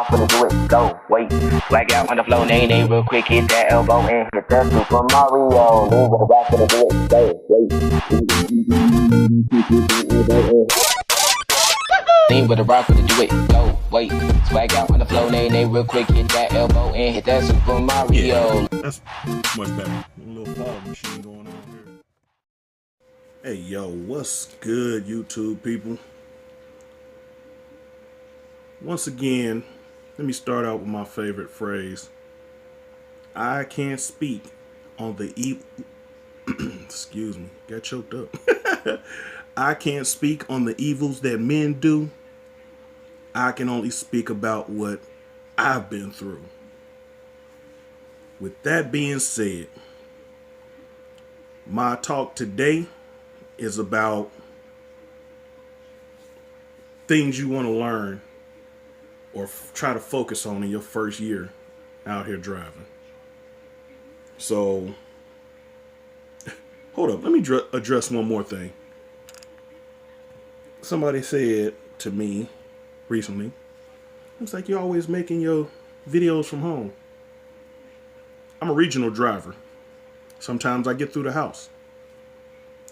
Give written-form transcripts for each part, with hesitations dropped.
rock with it, do it slow, wait. Swag out on the floor, nay, real quick, hit that elbow and hit that Super Mario. Lean with the rock with it, do it slow, wait. Lean with the rock with it, do it slow, wait. Swag out on the floor, nay, real quick, hit that elbow and hit that Super Mario. Yeah, that's much better. A little fog machine going on here. Hey, yo, what's good, YouTube people? Once again, let me start out with my favorite phrase. I can't speak on the evil... Excuse me, got choked up. I can't speak on the evils that men do. I can only speak about what I've been through. With that being said, my talk today is about things you want to learn or try to focus on in your first year out here driving. So, hold up, let me address one more thing. Somebody said to me recently, it's like you're always making your videos from home. I'm a regional driver. Sometimes I get through the house.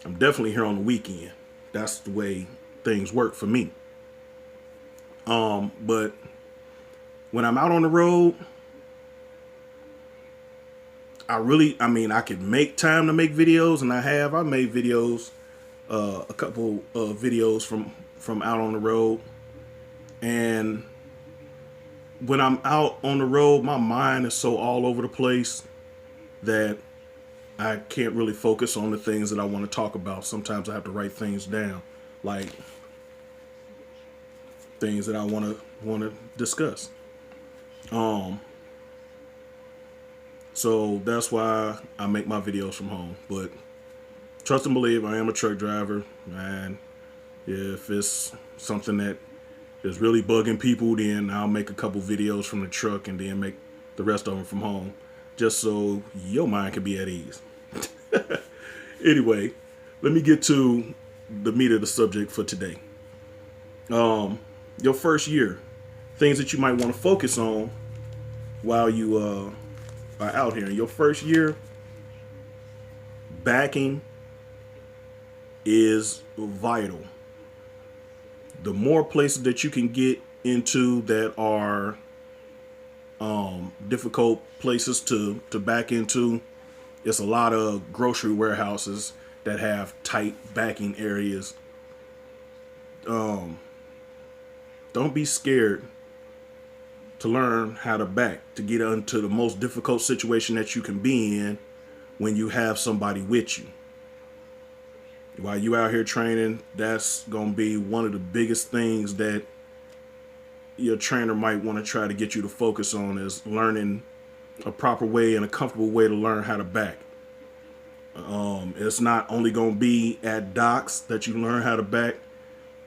I'm definitely here on the weekend. That's the way things work for me. But when I'm out on the road, I could make time to make videos, and I made videos, a couple of videos from out on the road. And when I'm out on the road, my mind is so all over the place that I can't really focus on the things that I want to talk about. Sometimes I have to write things down, like things that I want to discuss. So that's why I make my videos from home. But trust and believe, I am a truck driver, and if it's something that is really bugging people, then I'll make a couple videos from the truck and then make the rest of them from home, just so your mind can be at ease. Anyway, let me get to the meat of the subject for today. Your first year, things that you might want to focus on while you are out here. In your first year, backing is vital. The more places that you can get into that are difficult places to back into, it's a lot of grocery warehouses that have tight backing areas. Don't be scared to learn how to back, to get into the most difficult situation that you can be in when you have somebody with you. While you out here training, that's going to be one of the biggest things that your trainer might want to try to get you to focus on, is learning a proper way and a comfortable way to learn how to back. It's not only going to be at docks that you learn how to back.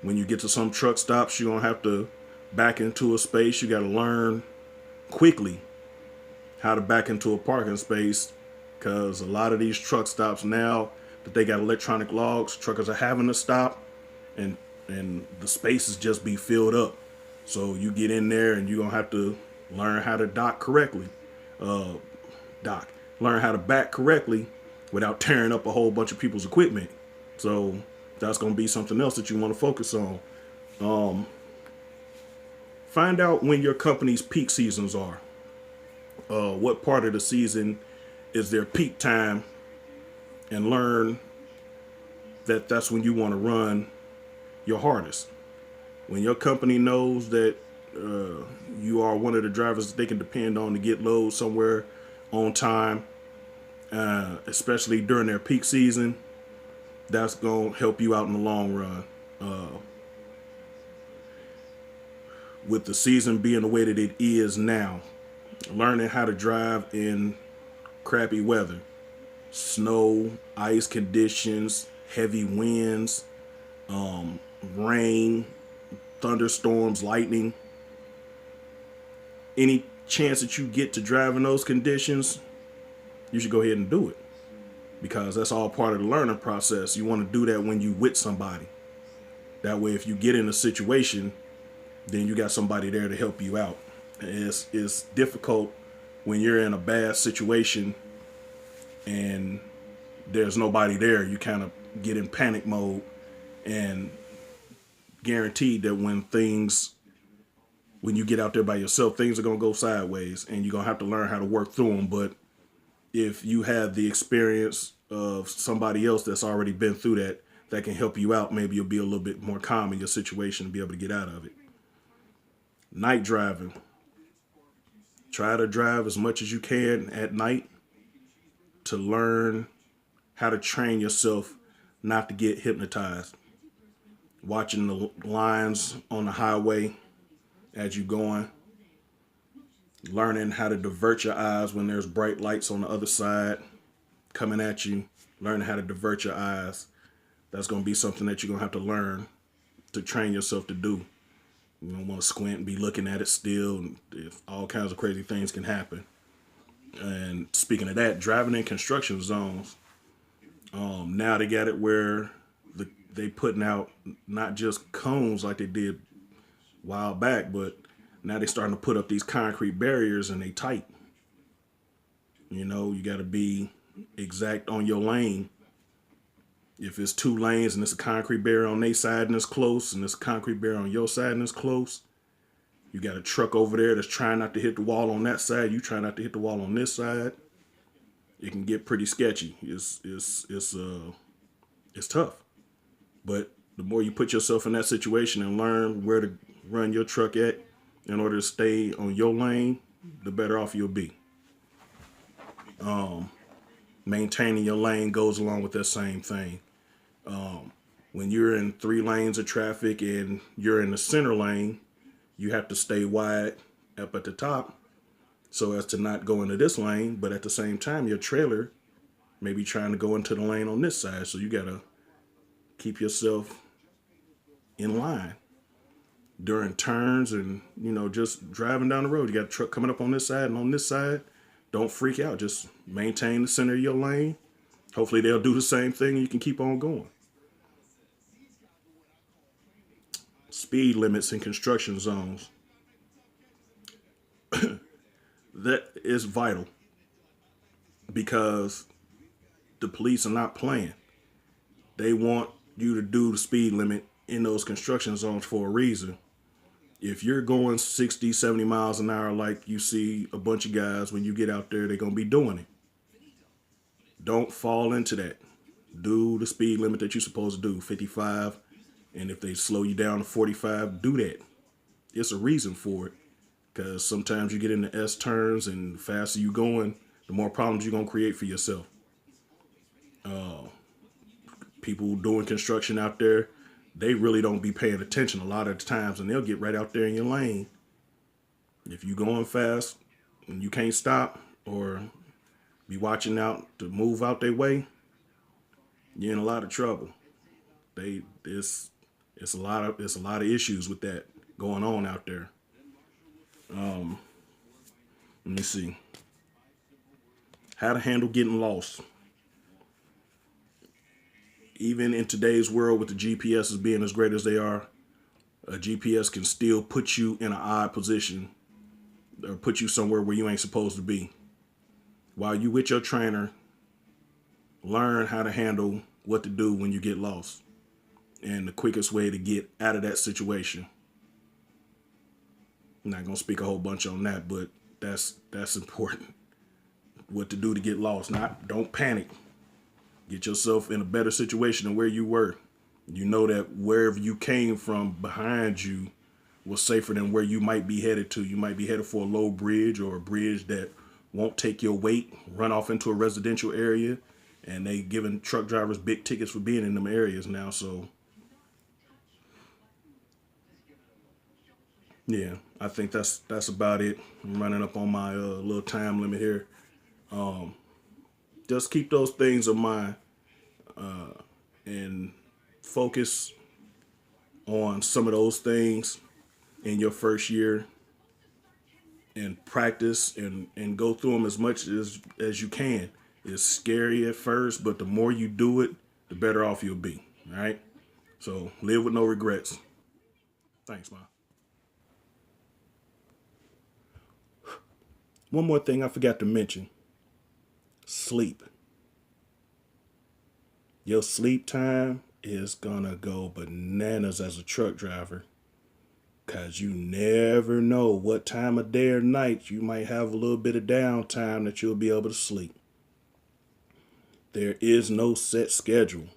When you get to some truck stops, you're going to have to back into a space. You got to learn quickly how to back into a parking space, because a lot of these truck stops now that they got electronic logs, truckers are having to stop, and the spaces just be filled up. So you get in there and you're going to have to learn how to learn how to back correctly without tearing up a whole bunch of people's equipment. So that's going to be something else that you want to focus on. Find out when your company's peak seasons are. What part of the season is their peak time, and learn that that's when you want to run your hardest. When your company knows that you are one of the drivers that they can depend on to get loads somewhere on time, especially during their peak season, that's going to help you out in the long run. With the season being the way that it is now, learning how to drive in crappy weather, snow, ice conditions, heavy winds, rain, thunderstorms, lightning. Any chance that you get to drive in those conditions, you should go ahead and do it, because that's all part of the learning process. You want to do that when you with somebody. That way, if you get in a situation, then you got somebody there to help you out. It's difficult when you're in a bad situation and there's nobody there. You kind of get in panic mode, and guaranteed that when you get out there by yourself, things are gonna go sideways, and you're gonna have to learn how to work through them. But if you have the experience of somebody else that's already been through that can help you out, maybe you'll be a little bit more calm in your situation and be able to get out of it. Night driving. Try to drive as much as you can at night to learn how to train yourself not to get hypnotized. Watching the lines on the highway as you're going, learning how to divert your eyes when there's bright lights on the other side coming at you, learning how to divert your eyes. That's going to be something that you're going to have to learn to train yourself to do. You don't want to squint and be looking at it still. And all kinds of crazy things can happen. And speaking of that, driving in construction zones, now they got it where they putting out not just cones like they did a while back, but now they're starting to put up these concrete barriers, and they tight. You know, you got to be exact on your lane. If it's 2 lanes and it's a concrete barrier on their side and it's close, and it's a concrete barrier on your side and it's close, you got a truck over there that's trying not to hit the wall on that side. You try not to hit the wall on this side. It can get pretty sketchy. It's tough. But the more you put yourself in that situation and learn where to run your truck at in order to stay on your lane, the better off you'll be. Maintaining your lane goes along with that same thing. When you're in 3 lanes of traffic and you're in the center lane, you have to stay wide up at the top so as to not go into this lane, but at the same time, your trailer may be trying to go into the lane on this side. So you got to keep yourself in line during turns and, just driving down the road. You got a truck coming up on this side and on this side. Don't freak out. Just maintain the center of your lane. Hopefully they'll do the same thing and you can keep on going. Speed limits in construction zones. That is vital because the police are not playing. They want you to do the speed limit in those construction zones for a reason. If you're going 60, 70 miles an hour like you see a bunch of guys when you get out there, they're going to be doing it. Don't fall into that. Do the speed limit that you're supposed to do, 55. And if they slow you down to 45, do that. It's a reason for it. Because sometimes you get into S turns, and the faster you going, the more problems you're going to create for yourself. People doing construction out there, they really don't be paying attention a lot of the times, and they'll get right out there in your lane. If you're going fast and you can't stop or be watching out to move out their way, you're in a lot of trouble. It's a lot of issues with that going on out there. Let me see. How to handle getting lost. Even in today's world with the GPSs being as great as they are, a GPS can still put you in an odd position or put you somewhere where you ain't supposed to be. While you with your trainer, learn how to handle what to do when you get lost and the quickest way to get out of that situation. I'm not going to speak a whole bunch on that, but that's important. What to do to get lost. Don't panic. Get yourself in a better situation than where you were. You know that wherever you came from behind you was safer than where you might be headed to. You might be headed for a low bridge or a bridge that won't take your weight, run off into a residential area, and they giving truck drivers big tickets for being in them areas now. So yeah, I think that's about it. I'm running up on my little time limit here. Just keep those things in mind and focus on some of those things in your first year and practice and go through them as much as you can. It's scary at first, but the more you do it, the better off you'll be. All right? So live with no regrets. Thanks, man. one more thing I forgot to mention. Sleep. Your sleep time is gonna go bananas as a truck driver. Cause you never know what time of day or night you might have a little bit of downtime that you'll be able to sleep. There is no set schedule.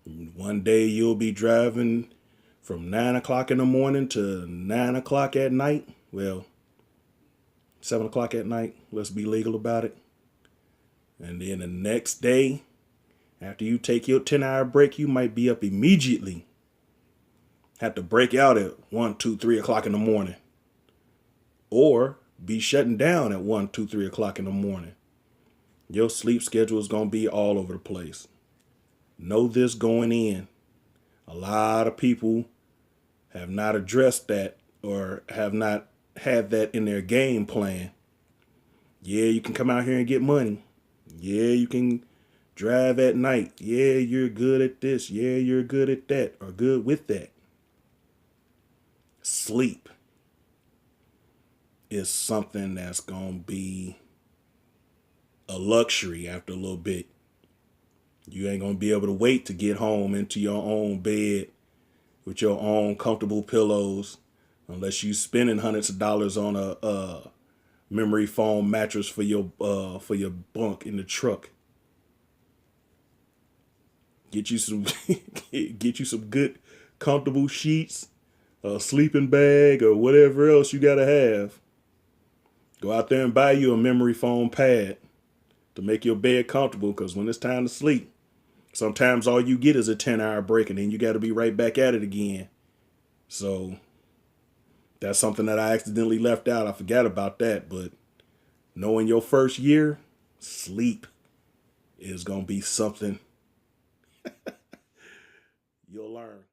One day you'll be driving from 9 o'clock in the morning to 9 o'clock at night. Well, 7 o'clock at night. Let's be legal about it. And then the next day, after you take your 10-hour break, you might be up immediately. Have to break out at 1, 2, 3 o'clock in the morning. Or be shutting down at 1, 2, 3 o'clock in the morning. Your sleep schedule is going to be all over the place. Know this going in. A lot of people have not addressed that or have not had that in their game plan. Yeah, you can come out here and get money. Yeah, you can drive at night. Yeah, you're good at this. Yeah, you're good at that or good with that. Sleep is something that's going to be a luxury after a little bit. You ain't going to be able to wait to get home into your own bed with your own comfortable pillows unless you spending hundreds of dollars on a memory foam mattress for your bunk in the truck. Get you some get you some good comfortable sheets, a sleeping bag, or whatever else you gotta have. Go out there and buy you a memory foam pad to make your bed comfortable, because when it's time to sleep, sometimes all you get is a 10-hour break and then you got to be right back at it again. So that's something that I accidentally left out. I forgot about that. But knowing your first year, sleep is going to be something you'll learn.